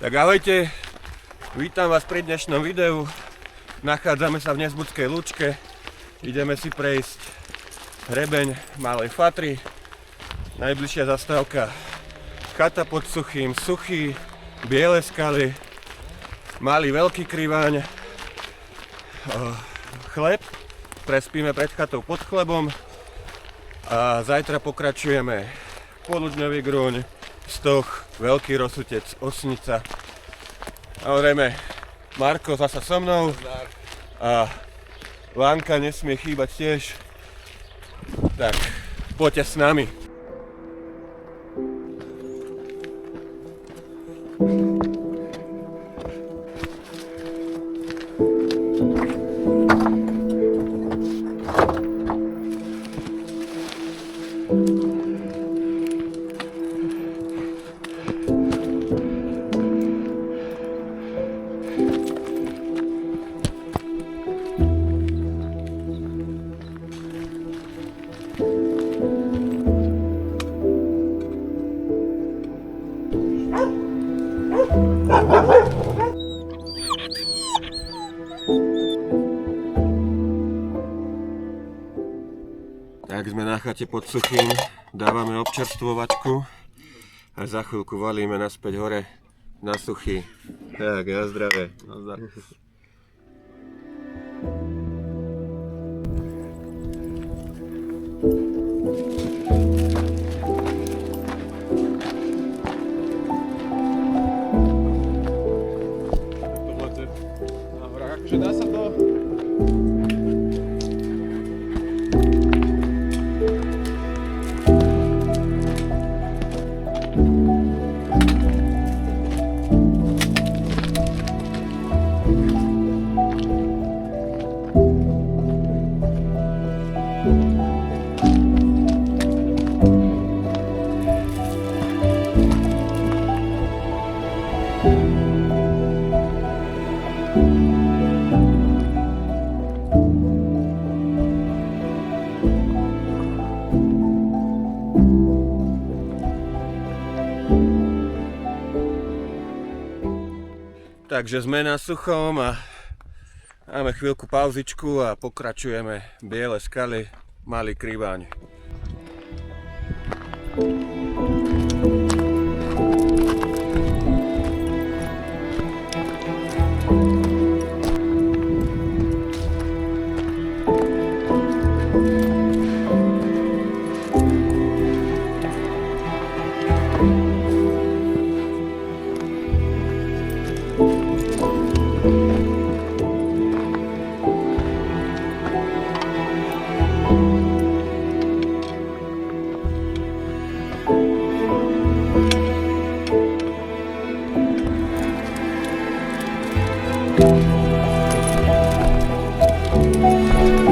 Tak ahojte, vítam vás pri dnešnom videu. Nachádzame sa v Nezbudskej Lúčke. Ideme si prejsť hrebeň Malej Fatry. Najbližšia zastávka Chata pod Suchým, Suchý, Biele skaly, Malý Veľký Kriváň, Chleb. Prespíme pred chatou pod Chlebom a zajtra pokračujeme Poludňový Grúň, Stoch, Veľký Rosutec, Osnica. Samozrejme, Marko zasa so mnou a Lánka nesmie chýbať tiež. Tak, poďte s nami. Tak sme na chate pod Suchým, dávame občerstvovačku a za chvíľku valíme naspäť hore na Suchý. Tak, na zdravie. Na horách, akože dá sa to. Takže sme na Suchom a máme chvíľku pauzičku a pokračujeme Biele skaly, Malý Kriváň.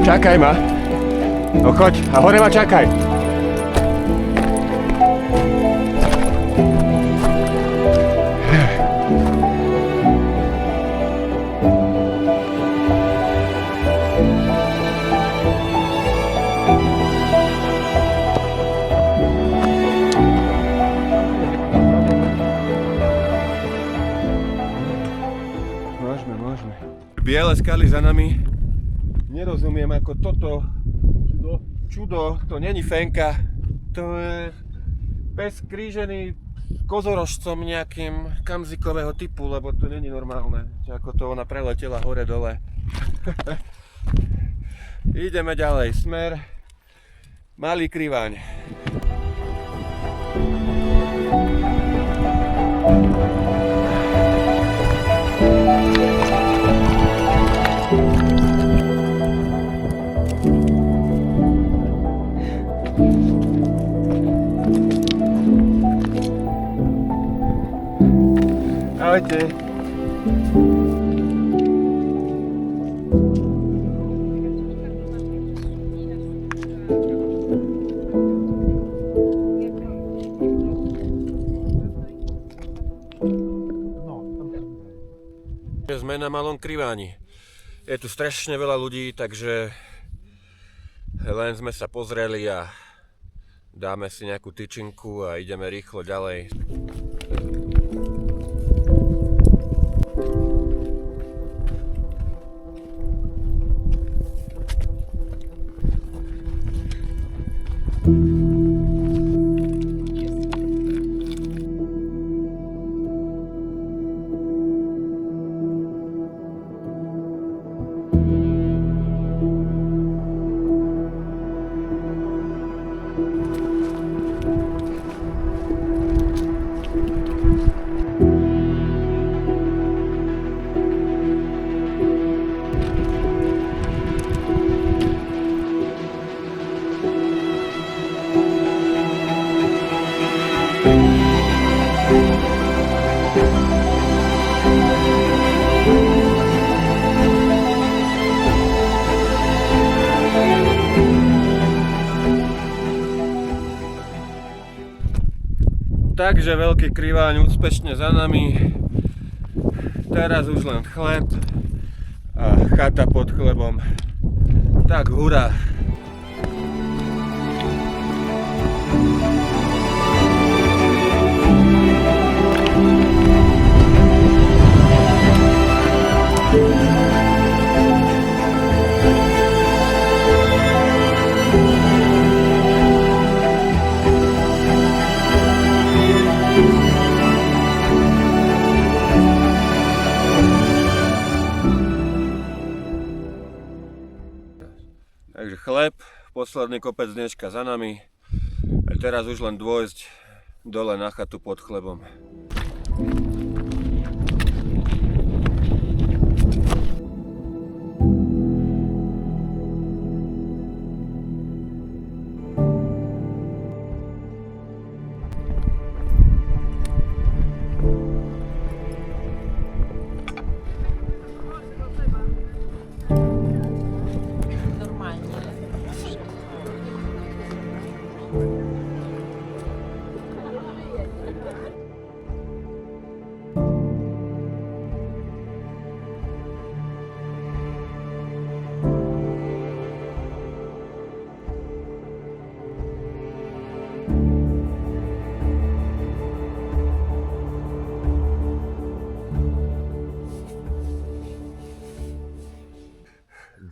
Čakaj ma. No choď a hore ma čakaj. Môžeme. Biele skaly za nami. Nerozumiem, ako toto čudo, to není fenka, to je pes krížený kozorožcom nejakým kamzikového typu, lebo to není normálne, ako to ona preletela hore dole. Ideme ďalej, smer Malý Kriváň. Ahojte. Sme na Malom Kriváni. Je tu strašne veľa ľudí, takže len sme sa pozreli a dáme si nejakú tyčinku a ideme rýchlo ďalej. Takže veľký kriváň úspešne za nami. Teraz už len chleb a chata pod chlebom. Tak hurá! Takže chleb, posledný kopec dneška za nami. A teraz už len dôjsť dole na chatu pod chlebom.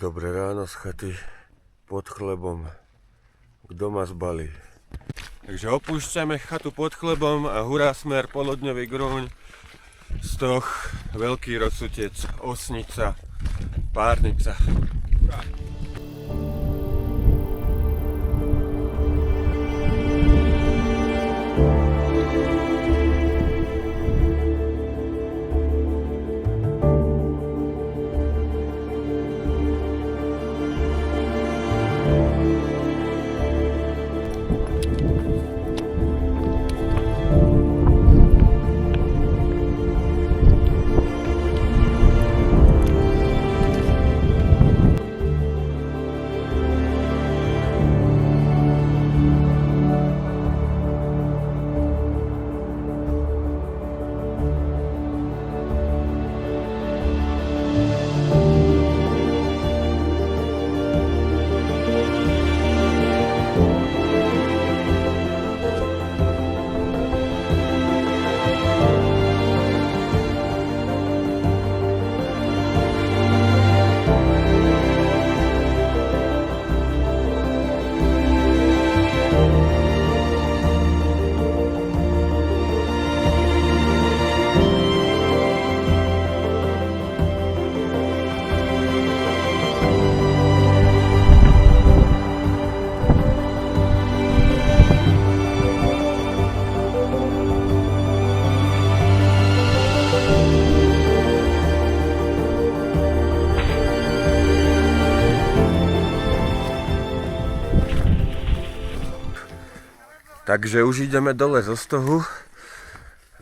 Dobré ráno z chaty pod chlebom. Kto ma zbalí? Takže opúšťame chatu pod chlebom a hurá smer poludňový grúň. Stoch, Veľký Rozsutec, Osnica, Párnica. Hurá. Takže už ideme dole zo stohu.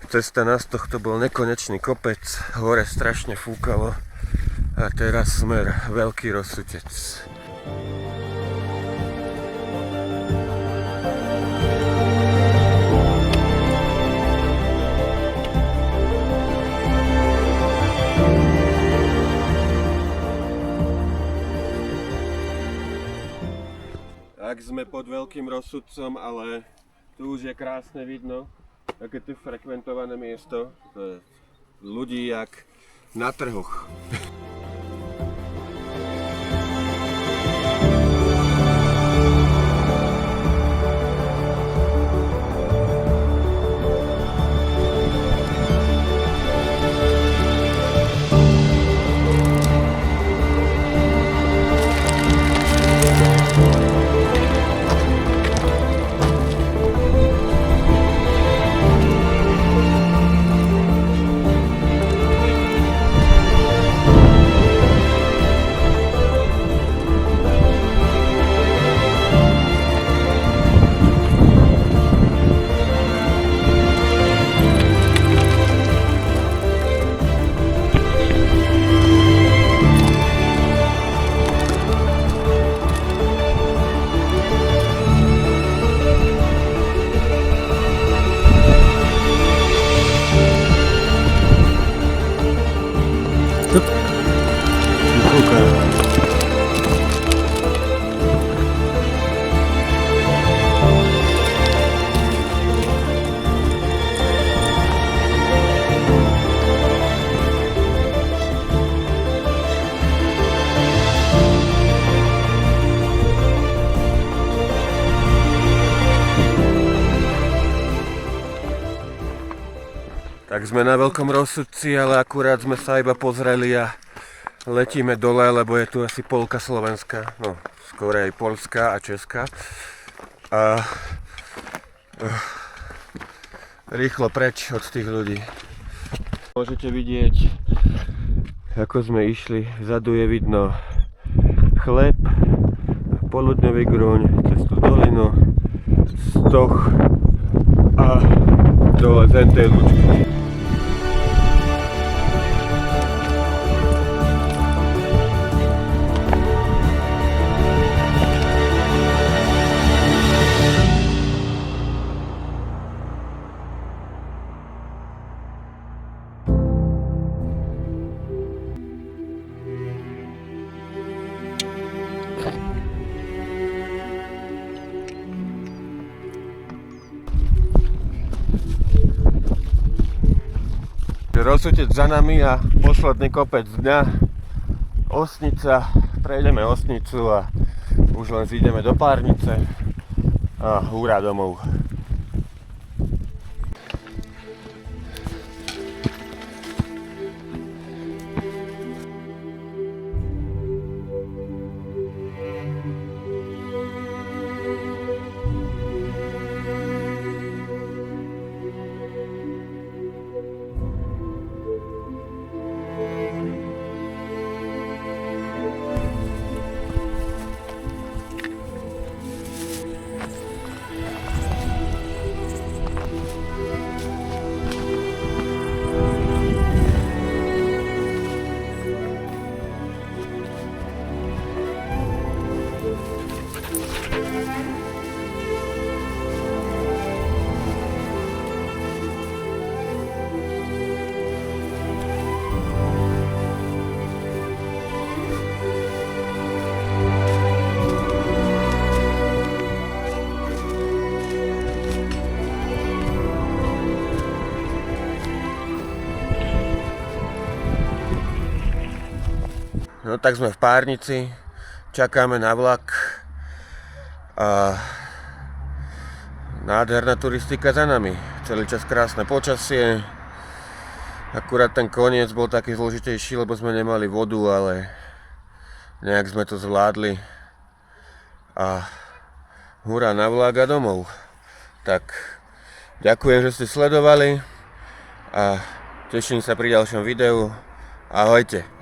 Cesta na stoh to bol nekonečný kopec, hore strašne fúkalo a teraz smer Veľký Rozsutec. Tak sme pod Veľkým Rozsudcom, ale tu už je krásne vidno, aké to je frekventované miesto. To je ľudí jak na trhoch. kúka. Tak sme na Veľkom Rozsudci, ale akurát sme sa iba pozreli a letíme dole, lebo je tu asi polka Slovenska, no skôr aj Poľská a Česká. A rýchlo preč od tých ľudí. Môžete vidieť, ako sme išli, vzadu je vidno Chleb, Poludňový Grúň, cez tú dolinu, Stoch a dole tej Lučky. Rozsudec za nami a posledný kopec dňa, Osnica, prejdeme Osnicu a už len zídeme do párnice a hurá domov. No tak sme v párnici, čakáme na vlak a nádherná turistika za nami. Celý čas krásne počasie, akurát ten koniec bol taký zložitejší, lebo sme nemali vodu, ale nejak sme to zvládli a hurá na vlak a domov. Tak ďakujem, že ste sledovali a teším sa pri ďalšom videu. Ahojte.